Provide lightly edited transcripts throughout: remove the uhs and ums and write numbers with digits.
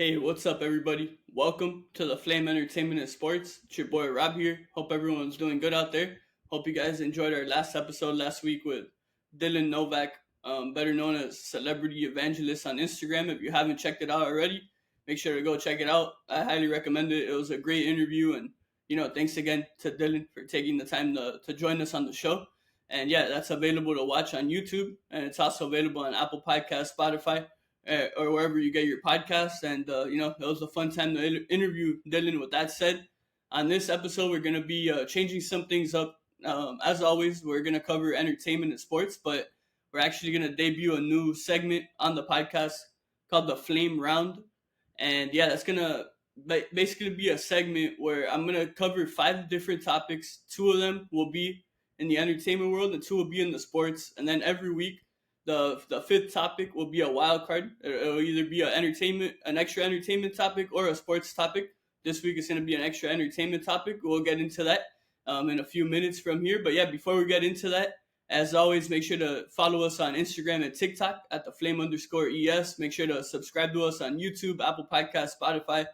Hey, what's up, everybody? Welcome to the Flame Entertainment and Sports. It's your boy Rob here. Hope everyone's doing good out there. Hope you guys enjoyed our last episode last week with Dylan Novak, better known as Celebrity Evangelist on Instagram. If you haven't checked it out already, make sure to go check it out. I highly recommend it. It was a great interview, and thanks again to Dylan for taking the time to join us on the show. And yeah, that's available to watch on YouTube, and it's also available on Apple Podcasts, Spotify, or wherever you get your podcasts. And it was a fun time to interview Dylan. With that said, on this episode, we're gonna be changing some things up. As always, we're gonna cover entertainment and sports, but we're actually gonna debut a new segment on the podcast called the Flame Round. And yeah, that's gonna basically be a segment where I'm gonna cover 5 different topics. 2 of them will be in the entertainment world, and 2 will be in the sports. And then every week, the fifth topic will be a wild card. It'll either be an extra entertainment topic, or a sports topic. This week it's going to be an extra entertainment topic. We'll get into that in a few minutes from here. But yeah, before we get into that, as always, make sure to follow us on Instagram and TikTok at the flame_es. Make sure to subscribe to us on YouTube, Apple Podcasts, Spotify.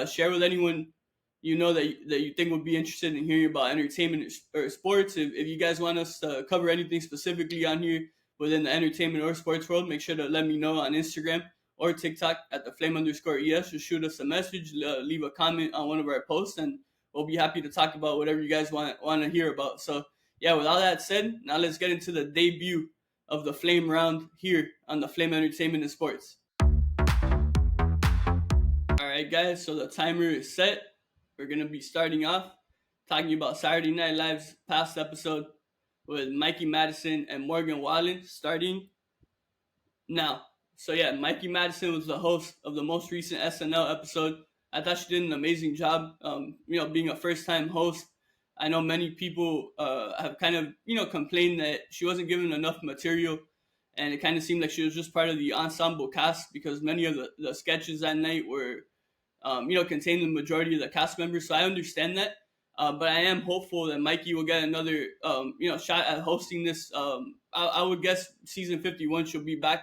Share with anyone you know that you think would be interested in hearing about entertainment or sports. If you guys want us to cover anything specifically on here within the entertainment or sports world, make sure to let me know on Instagram or TikTok at the flame_es. Just shoot us a message, leave a comment on one of our posts, and we'll be happy to talk about whatever you guys want to hear about. So yeah, with all that said, now let's get into the debut of the Flame Round here on the Flame Entertainment and Sports. All right, guys, so the timer is set. We're going to be starting off talking about Saturday Night Live's past episode with Mikey, Madison, and Morgan Wallen starting now. So yeah, Mikey Madison was the host of the most recent SNL episode. I thought she did an amazing job, being a first-time host. I know many people have kind of, complained that she wasn't given enough material, and it kind of seemed like she was just part of the ensemble cast, because many of the sketches that night were, contained the majority of the cast members. So I understand that. But I am hopeful that Mikey will get another, shot at hosting this. I would guess season 51 she'll be back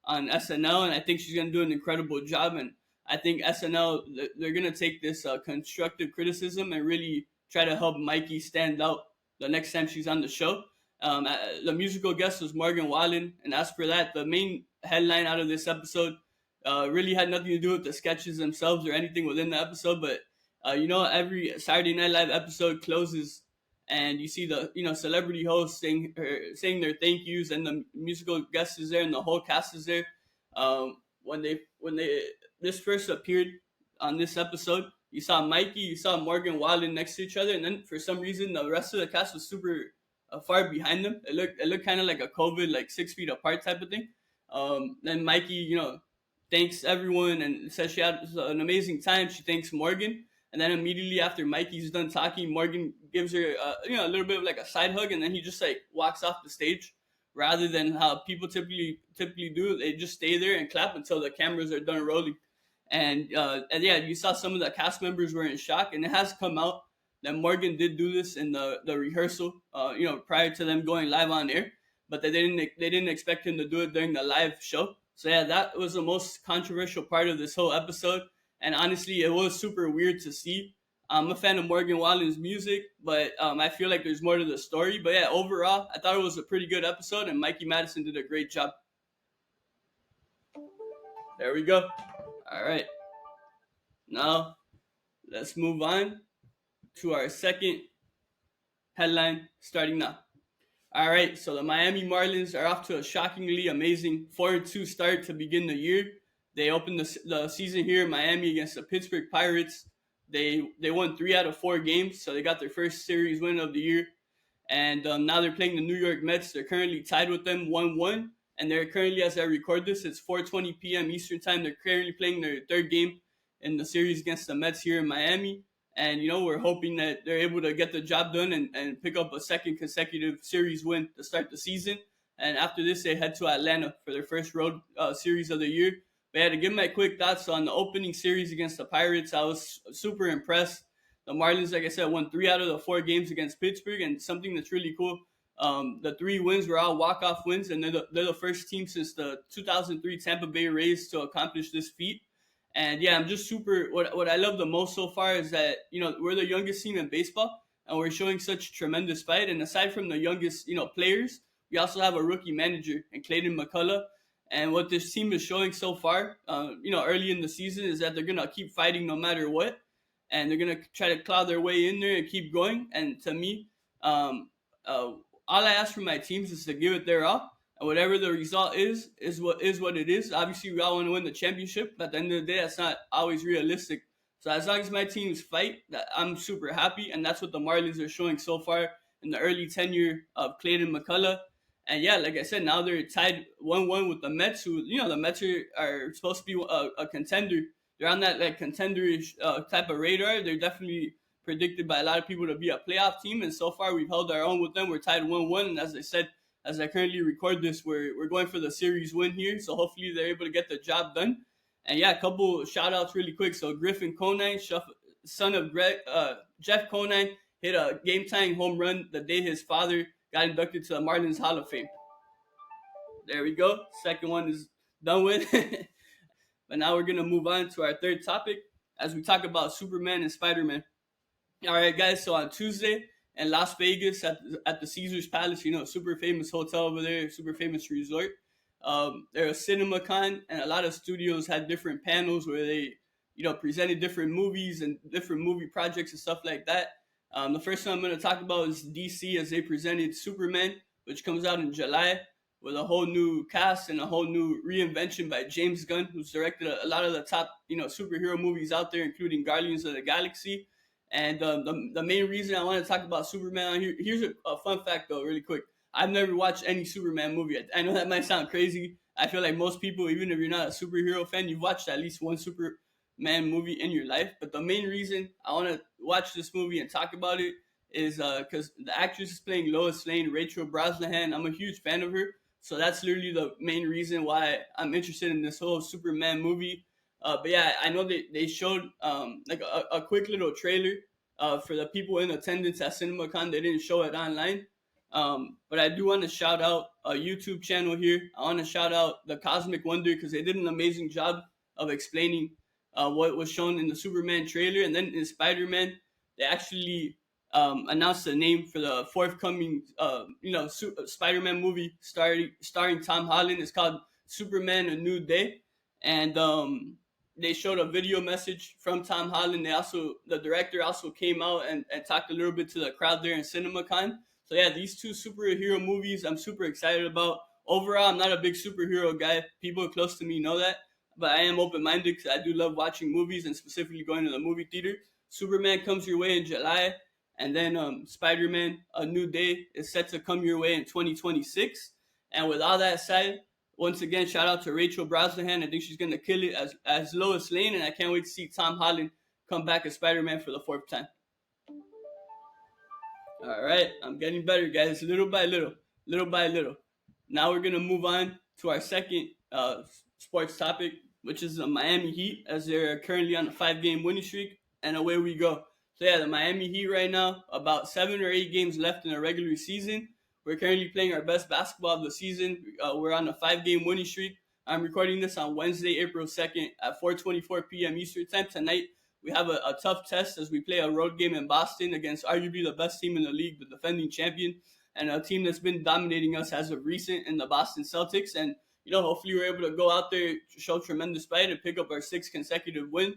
on SNL, and I think she's gonna do an incredible job. And I think SNL, they're gonna take this constructive criticism and really try to help Mikey stand out the next time she's on the show. The musical guest was Morgan Wallen, and as for that, the main headline out of this episode really had nothing to do with the sketches themselves or anything within the episode, but every Saturday Night Live episode closes, and you see the celebrity hosts saying their thank yous, and the musical guest is there, and the whole cast is there. When they this first appeared on this episode, you saw Mikey, you saw Morgan Wallen next to each other, and then for some reason the rest of the cast was super far behind them. It looked kind of like a COVID, like 6 feet apart type of thing. Then Mikey, thanks everyone and says she had an amazing time. She thanks Morgan. And then immediately after Mikey's done talking, Morgan gives her, a little bit of like a side hug, and then he just like walks off the stage, rather than how people typically do. They just stay there and clap until the cameras are done rolling. And yeah, you saw some of the cast members were in shock, and it has come out that Morgan did do this in the rehearsal, prior to them going live on air, but they didn't expect him to do it during the live show. So yeah, that was the most controversial part of this whole episode. And honestly, it was super weird to see. I'm a fan of Morgan Wallen's music, but I feel like there's more to the story. But yeah, overall, I thought it was a pretty good episode, and Mikey Madison did a great job. There we go. All right. Now, let's move on to our second headline, starting now. All right, so the Miami Marlins are off to a shockingly amazing 4-2 start to begin the year. They opened the season here in Miami against the Pittsburgh Pirates. They won 3 out of 4 games, so they got their first series win of the year. And now they're playing the New York Mets. They're currently tied with them 1-1, and they're currently, as I record this, it's 4:20 p.m. Eastern time. They're currently playing their third game in the series against the Mets here in Miami. And, we're hoping that they're able to get the job done and pick up a second consecutive series win to start the season. And after this, they head to Atlanta for their first road series of the year. But yeah, to give my quick thoughts on the opening series against the Pirates, I was super impressed. The Marlins, like I said, won 3 out of the 4 games against Pittsburgh, and something that's really cool, the 3 wins were all walk-off wins, and they're the first team since the 2003 Tampa Bay Rays to accomplish this feat. And yeah, I'm just super. What I love the most so far is that we're the youngest team in baseball, and we're showing such tremendous fight. And aside from the youngest players, we also have a rookie manager in Clayton McCullough. And what this team is showing so far, early in the season, is that they're gonna keep fighting no matter what, and they're gonna try to claw their way in there and keep going. And to me, um, uh, all I ask from my teams is to give it their all, and whatever the result is what it is. Obviously, we all want to win the championship, but at the end of the day, that's not always realistic. So as long as my teams fight, I'm super happy, and that's what the Marlins are showing so far in the early tenure of Clayton McCullough. And yeah, like I said, now they're tied 1-1 with the Mets, who the Mets are supposed to be a contender. They're on that like contenderish type of radar. They're definitely predicted by a lot of people to be a playoff team, and so far we've held our own with them. We're tied 1-1, and as I said, as I currently record this, we're going for the series win here. So hopefully they're able to get the job done. And yeah, a couple shout outs really quick. So Griffin Conine, son of Jeff Conine, hit a game tying home run the day his father got inducted to the Marlins Hall of Fame. There we go. Second one is done with. But now we're gonna move on to our third topic as we talk about Superman and Spider-Man. All right, guys. So on Tuesday in Las Vegas at the Caesar's Palace, super famous hotel over there, super famous resort. There was CinemaCon, and a lot of studios had different panels where they, presented different movies and different movie projects and stuff like that. The first one I'm going to talk about is DC, as they presented Superman, which comes out in July with a whole new cast and a whole new reinvention by James Gunn, who's directed a lot of the top, superhero movies out there, including Guardians of the Galaxy. And the main reason I want to talk about Superman on here, here's a fun fact though, really quick. I've never watched any Superman movie. I know that might sound crazy. I feel like most people, even if you're not a superhero fan, you've watched at least one Superman movie in your life. But the main reason I want to watch this movie and talk about it is because the actress is playing Lois Lane, Rachel Brosnahan. I'm a huge fan of her. So that's literally the main reason why I'm interested in this whole Superman movie. But yeah, I know they showed like a quick little trailer for the people in attendance at CinemaCon. They didn't show it online. But I do want to shout out a YouTube channel here. I want to shout out the Cosmic Wonder because they did an amazing job of explaining what was shown in the Superman trailer. And then in Spider-Man, they actually announced the name for the forthcoming Spider-Man movie starring Tom Holland. It's called Superman: A New Day. And they showed a video message from Tom Holland. The director also came out and talked a little bit to the crowd there in CinemaCon. So yeah, these two superhero movies I'm super excited about. Overall, I'm not a big superhero guy. People close to me know that. But I am open-minded because I do love watching movies and specifically going to the movie theater. Superman comes your way in July. And then Spider-Man: A New Day is set to come your way in 2026. And with all that said, once again, shout out to Rachel Brosnahan. I think she's going to kill it as Lois Lane. And I can't wait to see Tom Holland come back as Spider-Man for the fourth time. All right, I'm getting better, guys, little by little, little by little. Now we're going to move on to our second sports topic, which is the Miami Heat, as they're currently on a 5-game winning streak, and away we go. So yeah, the Miami Heat right now, about 7 or 8 games left in the regular season. We're currently playing our best basketball of the season. We're on a 5-game winning streak. I'm recording this on Wednesday, April 2nd at 4:24 p.m. Eastern Time. Tonight, we have a tough test as we play a road game in Boston against arguably the best team in the league, the defending champion, and a team that's been dominating us as of recent in the Boston Celtics. And, hopefully we're able to go out there, show tremendous fight, and pick up our 6th consecutive win.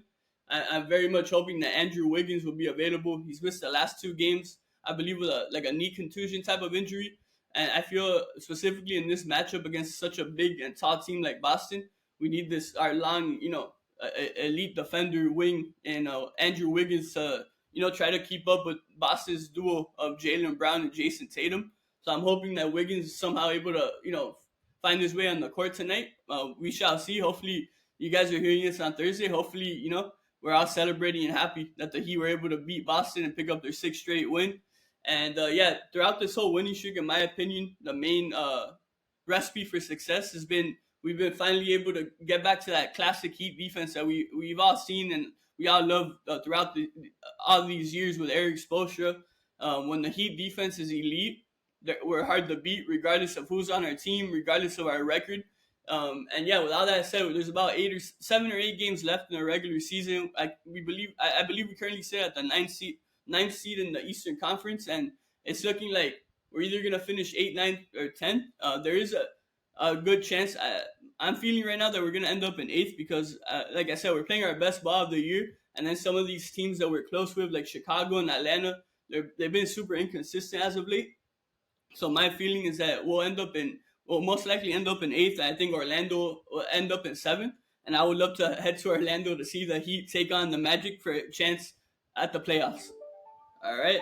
I'm very much hoping that Andrew Wiggins will be available. He's missed the last 2 games, I believe, with a knee contusion type of injury. And I feel specifically in this matchup against such a big and tall team like Boston, we need our long, elite defender wing and Andrew Wiggins to, try to keep up with Boston's duo of Jaylen Brown and Jason Tatum. So I'm hoping that Wiggins is somehow able to, find his way on the court tonight. We shall see. Hopefully you guys are hearing this on Thursday. Hopefully, we're all celebrating and happy that the Heat were able to beat Boston and pick up their 6th straight win. And yeah, throughout this whole winning streak, in my opinion, the main recipe for success has been we've been finally able to get back to that classic Heat defense that we've all seen and we all love throughout all these years with Eric Spoelstra. When the Heat defense is elite, we're hard to beat regardless of who's on our team, regardless of our record. And yeah, with all that said, there's about 7 or 8 games left in the regular season. I believe we currently sit at the ninth seed in the Eastern Conference, and it's looking like we're either gonna finish 8, 9, or 10. There is a good chance. I'm feeling right now that we're gonna end up in 8th because, like I said, we're playing our best ball of the year, and then some of these teams that we're close with, like Chicago and Atlanta, they've been super inconsistent as of late. So my feeling is that we'll most likely end up in 8th. I think Orlando will end up in 7th, and I would love to head to Orlando to see the Heat take on the Magic for a chance at the playoffs. All right,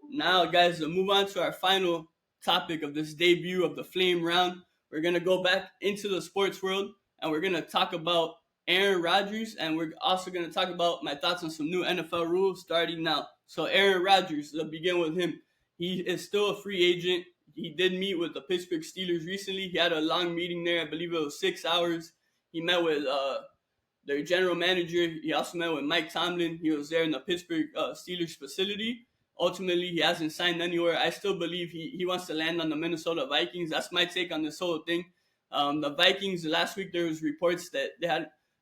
now guys, we'll move on to our final topic of this debut of the Flame Round. We're gonna go back into the sports world, and we're gonna talk about Aaron Rodgers, and we're also gonna talk about my thoughts on some new NFL rules starting now. So Aaron Rodgers, let's begin with him. He is still a free agent. He did meet with the Pittsburgh Steelers recently. He had a long meeting there. I believe it was 6 hours. He met with their general manager. He also met with Mike Tomlin. He was there in the Pittsburgh Steelers facility. Ultimately, he hasn't signed anywhere. I still believe he wants to land on the Minnesota Vikings. That's my take on this whole thing. The Vikings, last week there was reports that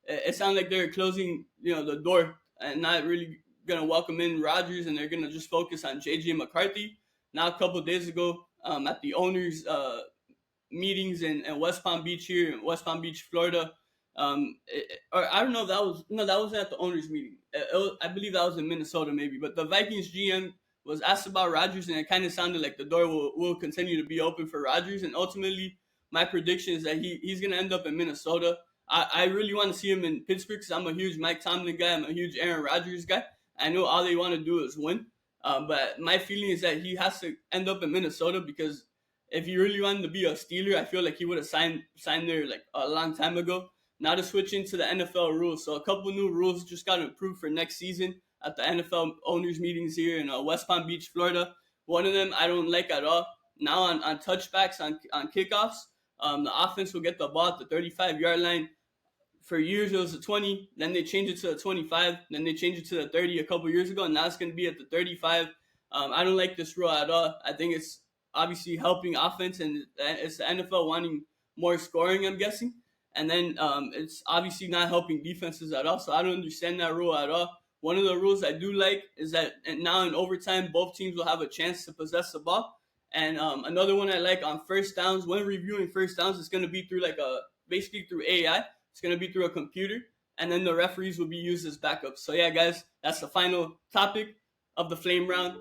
it sounded like they were closing, the door and not really going to welcome in Rodgers, and they're going to just focus on J.J. McCarthy. Now, a couple of days ago, at the owners' meetings in West Palm Beach here in West Palm Beach, Florida, or I don't know if that wasn't at the owners' meeting. I believe that was in Minnesota maybe, but the Vikings GM was asked about Rodgers, and it kind of sounded like the door will continue to be open for Rodgers, and ultimately, my prediction is that he's going to end up in Minnesota. I really want to see him in Pittsburgh because I'm a huge Mike Tomlin guy. I'm a huge Aaron Rodgers guy. I know all they want to do is win. But my feeling is that he has to end up in Minnesota because if he really wanted to be a Steeler, I feel like he would have signed there like a long time ago. Now to switch into the NFL rules. So a couple new rules just got approved for next season at the NFL owners meetings here in West Palm Beach, Florida. One of them I don't like at all. Now on touchbacks, on kickoffs, the offense will get the ball at the 35-yard line. For years it was a 20, then they changed it to a 25, then they changed it to the 30 a couple years ago, and now it's going to be at the 35. I don't like this rule at all. I think it's obviously helping offense, and it's the NFL wanting more scoring, I'm guessing. And then it's obviously not helping defenses at all, so I don't understand that rule at all. One of the rules I do like is that now in overtime, both teams will have a chance to possess the ball. And another one I like on first downs, when reviewing first downs, it's going to be through basically through AI. It's going to be through a computer, and then the referees will be used as backups. So yeah, guys, that's the final topic of the Flame Round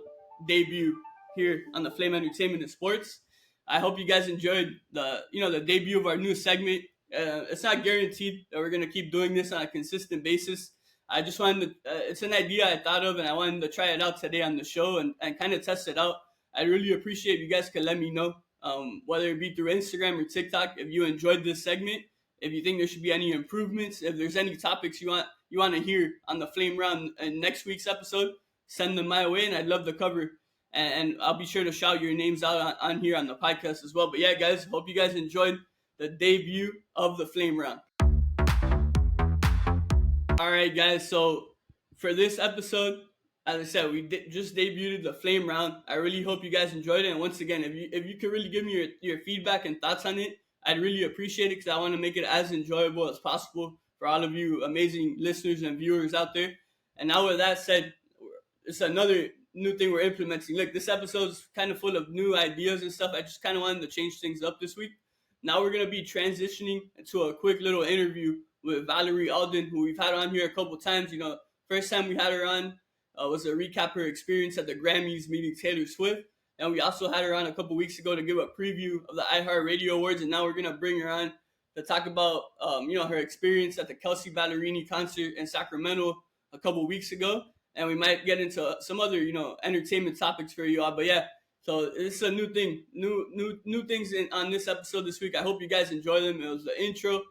debut here on the Flame Entertainment and Sports. I hope you guys enjoyed the debut of our new segment. It's not guaranteed that we're going to keep doing this on a consistent basis. I just wanted to, it's an idea I thought of, and I wanted to try it out today on the show and kind of test it out. I'd really appreciate if you guys could let me know, whether it be through Instagram or TikTok, if you enjoyed this segment. If you think there should be any improvements, if there's any topics you want to hear on the Flame Round in next week's episode, send them my way, and I'd love to cover. And I'll be sure to shout your names out on here on the podcast as well. But yeah, guys, hope you guys enjoyed the debut of the Flame Round. All right, guys. So for this episode, as I said, we just debuted the Flame Round. I really hope you guys enjoyed it. And once again, if you could really give me your feedback and thoughts on it, I'd really appreciate it because I want to make it as enjoyable as possible for all of you amazing listeners and viewers out there. And now with that said, it's another new thing we're implementing. Look, this episode's kind of full of new ideas and stuff. I just kind of wanted to change things up this week. Now we're going to be transitioning into a quick little interview with Valerie Alden, who we've had on here a couple times. First time we had her on was to recap her experience at the Grammys meeting Taylor Swift. And we also had her on a couple weeks ago to give a preview of the iHeartRadio Awards. And now we're going to bring her on to talk about, her experience at the Kelsea Ballerini concert in Sacramento a couple weeks ago. And we might get into some other, entertainment topics for you all. But yeah, so it's a new thing, new things on this episode this week. I hope you guys enjoy them. It was the intro,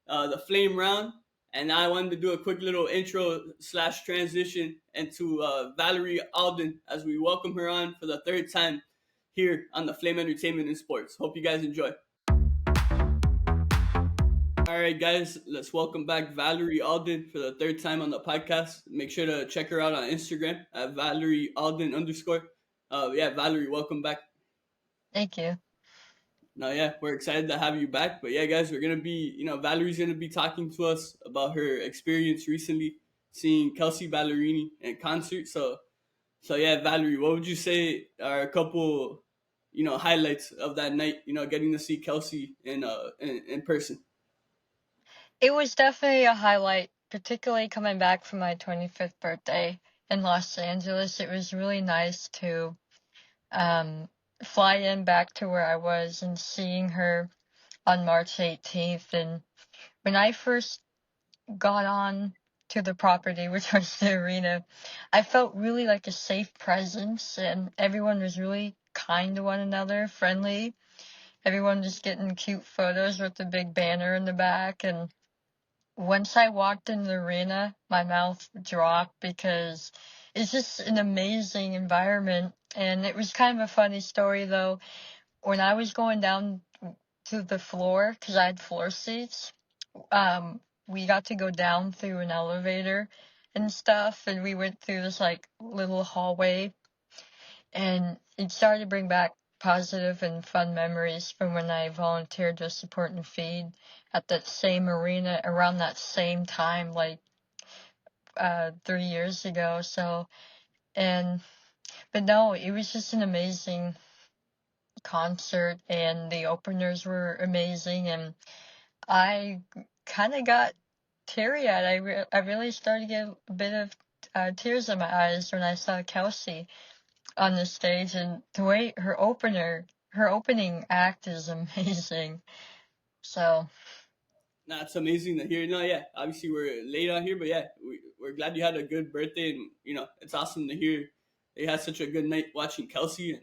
the Flame Round. And now I wanted to do a quick little intro/transition into Valerie Alden as we welcome her on for the third time here on the Flame Entertainment and Sports. Hope you guys enjoy. All right, guys, let's welcome back Valerie Alden for the third time on the podcast. Make sure to check her out on Instagram at Valerie Alden _. Valerie, welcome back. Thank you. No, yeah, we're excited to have you back. But yeah, guys, we're gonna be, Valerie's gonna be talking to us about her experience recently seeing Kelsea Ballerini in concert. So yeah, Valerie, what would you say are a couple, highlights of that night? Getting to see Kelsea in person. It was definitely a highlight, particularly coming back from my 25th birthday in Los Angeles. It was really nice to um, fly in back to where I was and seeing her on March 18th. And when I first got on to the property, which was the arena, I felt really like a safe presence, and everyone was really kind to one another, friendly. Everyone just getting cute photos with the big banner in the back. And once I walked in the arena, my mouth dropped because it's just an amazing environment. And it was kind of a funny story, though. When I was going down to the floor, because I had floor seats, we got to go down through an elevator and stuff, and we went through this like little hallway, and it started to bring back positive and fun memories from when I volunteered to support and feed at that same arena around that same time, like 3 years ago. So, and but no, it was just an amazing concert, and the openers were amazing, and I kind of got teary-eyed. I really started to get a bit of tears in my eyes when I saw Kelsea on the stage, and the way her opening act is amazing. So Nah, it's amazing to hear. No, yeah, obviously we're late on here, but yeah, we're glad you had a good birthday, and it's awesome to hear that you had such a good night watching Kelsey. And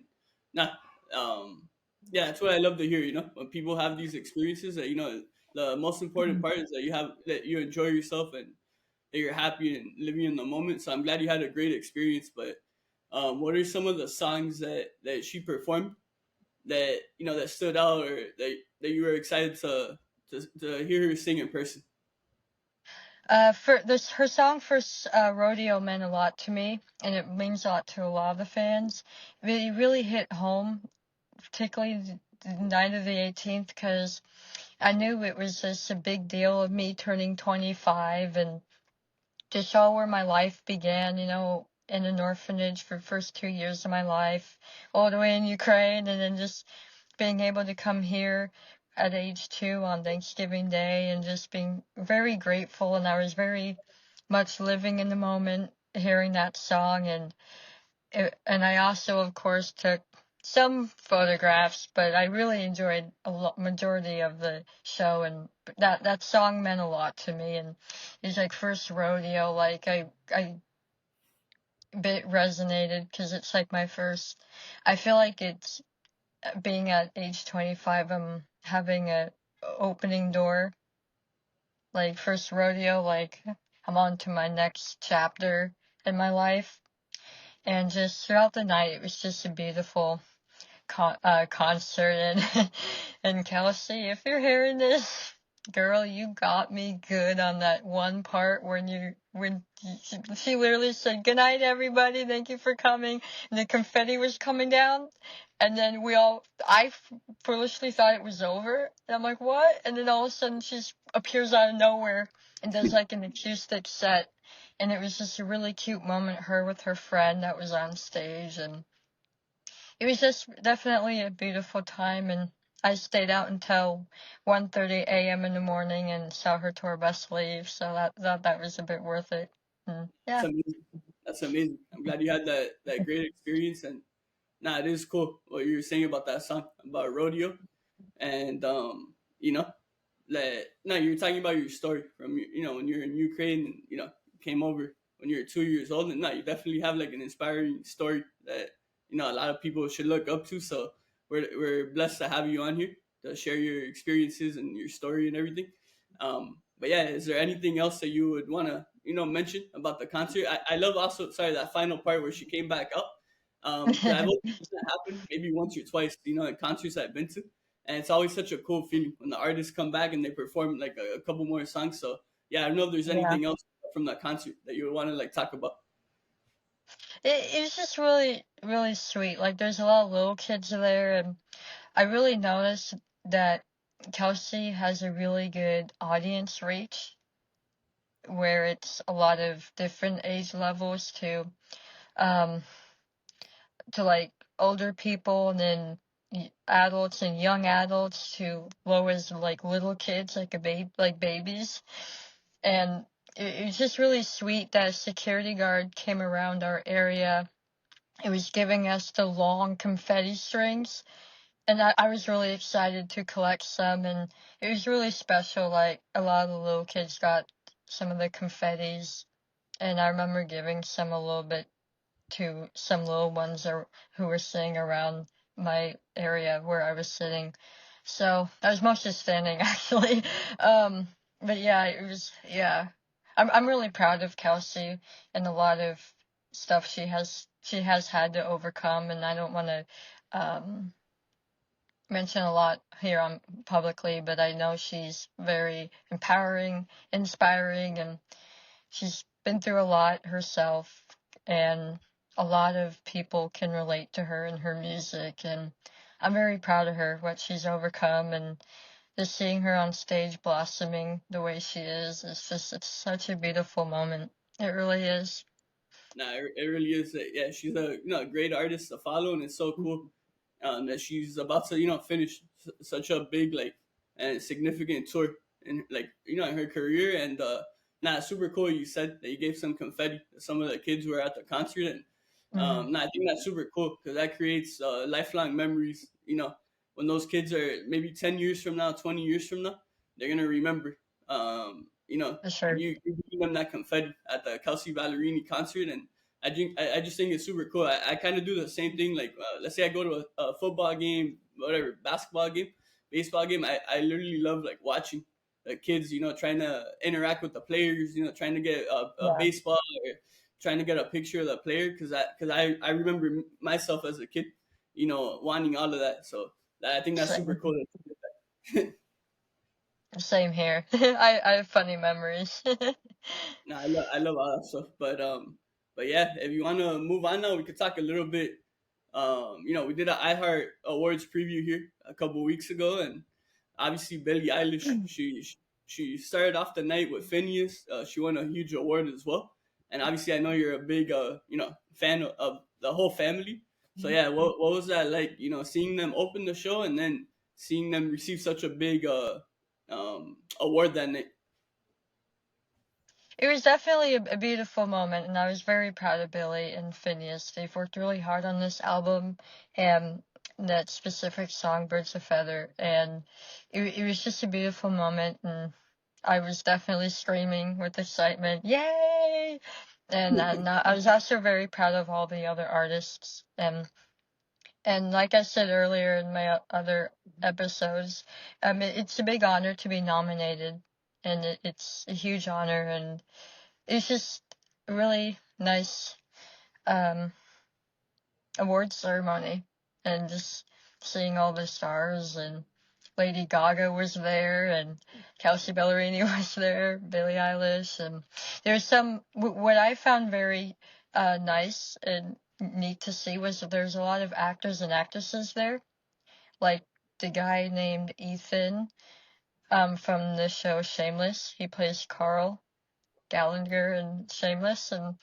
nah, um, yeah, that's what I love to hear. When people have these experiences, that the most important part is that you enjoy yourself and that you're happy and living in the moment. So I'm glad you had a great experience. But what are some of the songs that she performed that that stood out, or that you were excited to hear her sing in person? for this, her song first, Rodeo meant a lot to me, and it means a lot to a lot of the fans. It really hit home, particularly the night of the 18th, because I knew it was just a big deal of me turning 25, and to show where my life began, in an orphanage for the first 2 years of my life, all the way in Ukraine, and then just being able to come here at age 2 on Thanksgiving Day, and just being very grateful. And I was very much living in the moment, hearing that song. And I also, of course, took some photographs, but I really enjoyed majority of the show, and that song meant a lot to me. And it's like first rodeo, like I bit resonated because it's like my first. I feel like it's being at age 25. I'm having a opening door, like first rodeo, like I'm on to my next chapter in my life. And just throughout the night, it was just a beautiful concert. And and Kelsey, if you're hearing this, girl, you got me good on that one part when she literally said, "Good night, everybody. Thank you for coming." And the confetti was coming down, and then I foolishly thought it was over, and I'm like, "What?" And then all of a sudden, she just appears out of nowhere and does like an acoustic set. And it was just a really cute moment, her with her friend that was on stage, and it was just definitely a beautiful time. And I stayed out until 1:30 a.m. in the morning and saw her tour bus leave, so that was a bit worth it. And That's yeah. amazing. That's amazing. I'm glad you had that great experience. And nah, it is cool what you were saying about that song about rodeo. And no, you were talking about your story from when you're in Ukraine, and you came over when you were 2 years old. And no, you definitely have like an inspiring story that a lot of people should look up to. So we're blessed to have you on here to share your experiences and your story and everything. But yeah, is there anything else that you would want to mention about the concert? I love also, sorry, that final part where she came back up, because I've only seen that happen maybe once or twice, in concerts I've been to, and it's always such a cool feeling when the artists come back and they perform like a couple more songs. So yeah, I don't know if there's Yeah. anything else from that concert that you would want to like talk about. It was just really, really sweet. Like, there's a lot of little kids there, and I really noticed that Kelsea has a really good audience reach, where it's a lot of different age levels um to like older people, and then adults and young adults, to low as like little kids, like babies. And it was just really sweet that a security guard came around our area. It was giving us the long confetti strings, and I was really excited to collect some, and it was really special. Like, a lot of the little kids got some of the confettis, and I remember giving some a little bit to some little ones who were sitting around my area where I was sitting. So I was mostly standing, actually. But yeah, it was, yeah. I'm really proud of Kelsea and a lot of stuff she has had to overcome, and I don't want to um mention a lot here on publicly, but I know she's very empowering, inspiring, and she's been through a lot herself, and a lot of people can relate to her and her music, and I'm very proud of her, what she's overcome, and just seeing her on stage blossoming the way she is, it's such a beautiful moment. It really is. Nah, it really is. Yeah, she's a great artist to follow, and it's so cool that she's about to finish such a big like and significant tour in like in her career. And nah, super cool. You said that you gave some confetti to some of the kids who were at the concert, and Hmm. nah, I think that's super cool because that creates lifelong memories. When those kids are maybe 10 years from now, 20 years from now, they're gonna remember. For sure. You giving them that confetti at the Kelsea Ballerini concert, and I just think it's super cool. I kind of do the same thing. Like, let's say I go to a football game, whatever, basketball game, baseball game. I literally love like watching the kids, trying to interact with the players, trying to get a Yeah. baseball or trying to get a picture of the player. Because I remember myself as a kid, wanting all of that. So I think that's super Same. cool. Same here. I have funny memories. No, I love all that stuff. But yeah, if you wanna move on now, we could talk a little bit. We did an iHeart Awards preview here a couple weeks ago, and obviously Billie Eilish, she started off the night with Finneas. She won a huge award as well, and obviously I know you're a big fan of the whole family. So yeah, what was that like? Seeing them open the show and then seeing them receive such a big award that night. It was definitely a beautiful moment, and I was very proud of Billy and Finneas. They've worked really hard on this album and that specific song, Birds of Feather, and it was just a beautiful moment, and I was definitely screaming with excitement, yay! And I was also very proud of all the other artists, and like I said earlier in my other episodes, it's a big honor to be nominated, and it's a huge honor, and it's just a really nice um, award ceremony, and just seeing all the stars, and Lady Gaga was there, and Kelsea Ballerini was there, Billie Eilish, and there's what I found very nice and neat to see was that there's a lot of actors and actresses there, like the guy named Ethan from the show Shameless. He plays Carl Gallagher in Shameless, and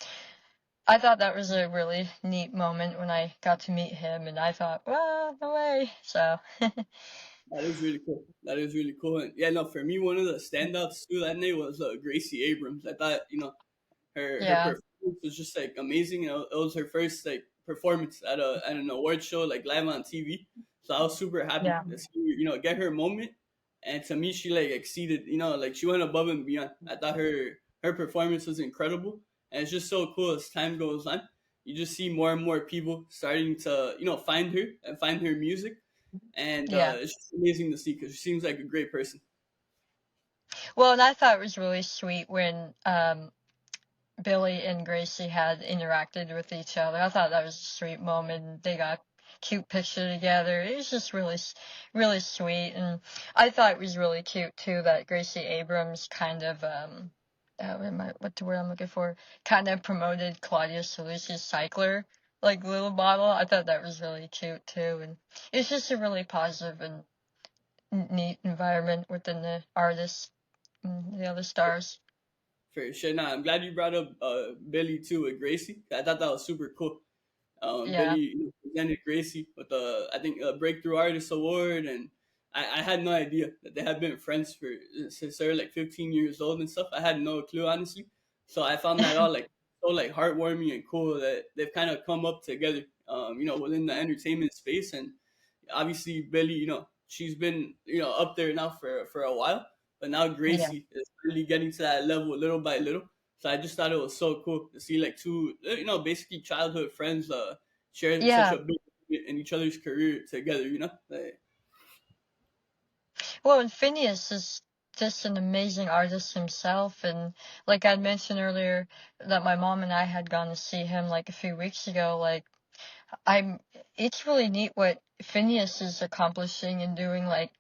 I thought that was a really neat moment when I got to meet him, and I thought, wow, no way. So, That is really cool. That is really cool. And yeah, no, for me, one of the standouts too that night was Gracie Abrams. I thought, her yeah, performance was just like amazing. It was her first like performance at an award show, like live on TV. So I was super happy yeah, to see her, get her moment. And to me, she like exceeded, like she went above and beyond. I thought her performance was incredible, and it's just so cool as time goes on. You just see more and more people starting to, find her and find her music, and yeah. it's just amazing to see because she seems like a great person. Well, and I thought it was really sweet when Billy and Gracie had interacted with each other. I thought that was a sweet moment. They got a cute picture together. It was just really sweet, and I thought it was really cute too that Gracie Abrams kind of what the word I'm looking for, kind of promoted Claudia Salusi's Cycler, like little bottle. I thought that was really cute too, and it's just a really positive and neat environment within the artists and the other stars. For sure. Nah, I'm glad you brought up Billy too with Gracie. I thought that was super cool. Yeah, Billy presented Gracie with I think a Breakthrough Artist Award, and I had no idea that they had been friends for since they were like 15 years old and stuff. I had no clue honestly, so I found that all like so like heartwarming and cool that they've kind of come up together, within the entertainment space. And obviously Billy, she's been up there now for a while, but now yeah, Gracie is really getting to that level little by little. So I just thought it was so cool to see like two, basically childhood friends share such yeah. a big in each other's career together. Like, Well, and Finneas is just an amazing artist himself, and like I mentioned earlier, that my mom and I had gone to see him like a few weeks ago. Like I'm, it's really neat what Finneas is accomplishing and doing. Like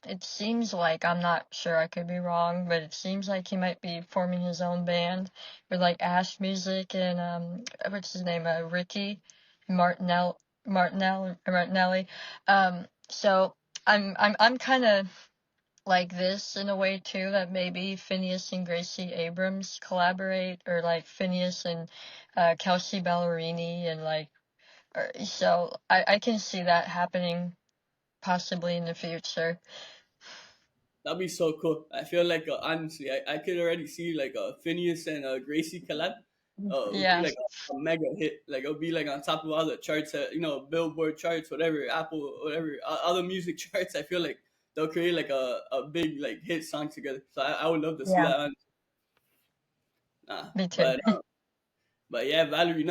it seems like, I'm not sure, I could be wrong, but it seems like he might be forming his own band with like Ash Music and what's his name, Ricky Martinelli. So I'm kind of like this in a way too, that maybe Finneas and Gracie Abrams collaborate, or like Finneas and Kelsea Ballerini, and like, so I can see that happening possibly in the future. that'd be so cool. I feel like honestly, I could already see like Phineas and Gracie collab. It would be Yeah, like a mega hit. Like it'll be like on top of all the charts, Billboard charts, whatever, Apple, whatever, other music charts. I feel like they'll create like a big like hit song together. So I would love to see yeah, that. Nah, me too. but yeah, Valerie,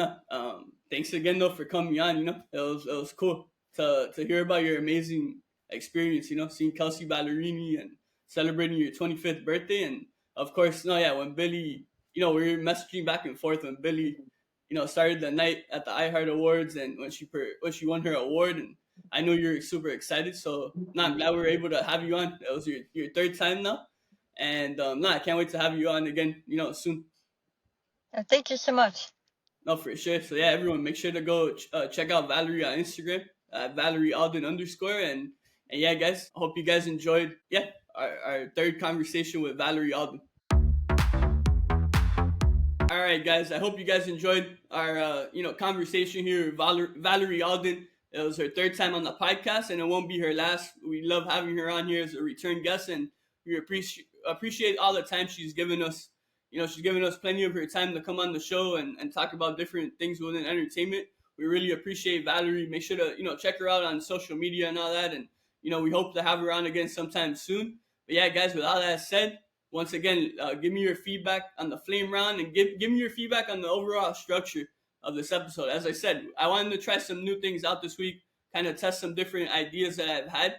thanks again though for coming on. It was cool to hear about your amazing experience. Seeing Kelsea Ballerini and celebrating your 25th birthday, and of course, no, yeah, when Billy, we were messaging back and forth when Billy, started the night at the iHeart Awards, and when she won her award, and I know you're super excited. So, I'm glad we were able to have you on. That was your third time now, and I can't wait to have you on again. Soon. Thank you so much. No, for sure. So yeah, everyone, make sure to go check out Valerie on Instagram, Valerie Alden underscore, and yeah, guys, I hope you guys enjoyed our third conversation with Valerie Alden. All right, guys, I hope you guys enjoyed our conversation here with Valerie Alden. It was her third time on the podcast, and it won't be her last. We love having her on here as a return guest, and we appreciate all the time she's given us. She's given us plenty of her time to come on the show and talk about different things within entertainment. We really appreciate Valerie. Make sure to check her out on social media and all that, and we hope to have her on again sometime soon. But yeah, guys, with all that said, once again, give me your feedback on the flame round, and give me your feedback on the overall structure of this episode. As I said, I wanted to try some new things out this week, kind of test some different ideas that I've had,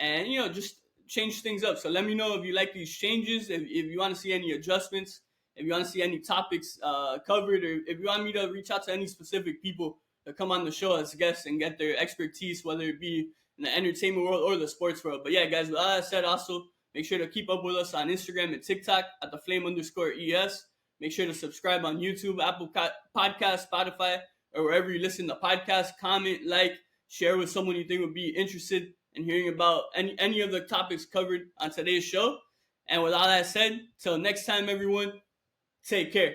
and just change things up. So let me know if you like these changes, if you want to see any adjustments, if you want to see any topics covered, or if you want me to reach out to any specific people to come on the show as guests and get their expertise, whether it be in the entertainment world or the sports world. But yeah, guys, with all that said, also make sure to keep up with us on Instagram and TikTok at the flame_ES. Make sure to subscribe on YouTube, Apple Podcast, Spotify, or wherever you listen to podcasts. Comment, like, share with someone you think would be interested in hearing about any of the topics covered on today's show. And with all that said, till next time, everyone, take care.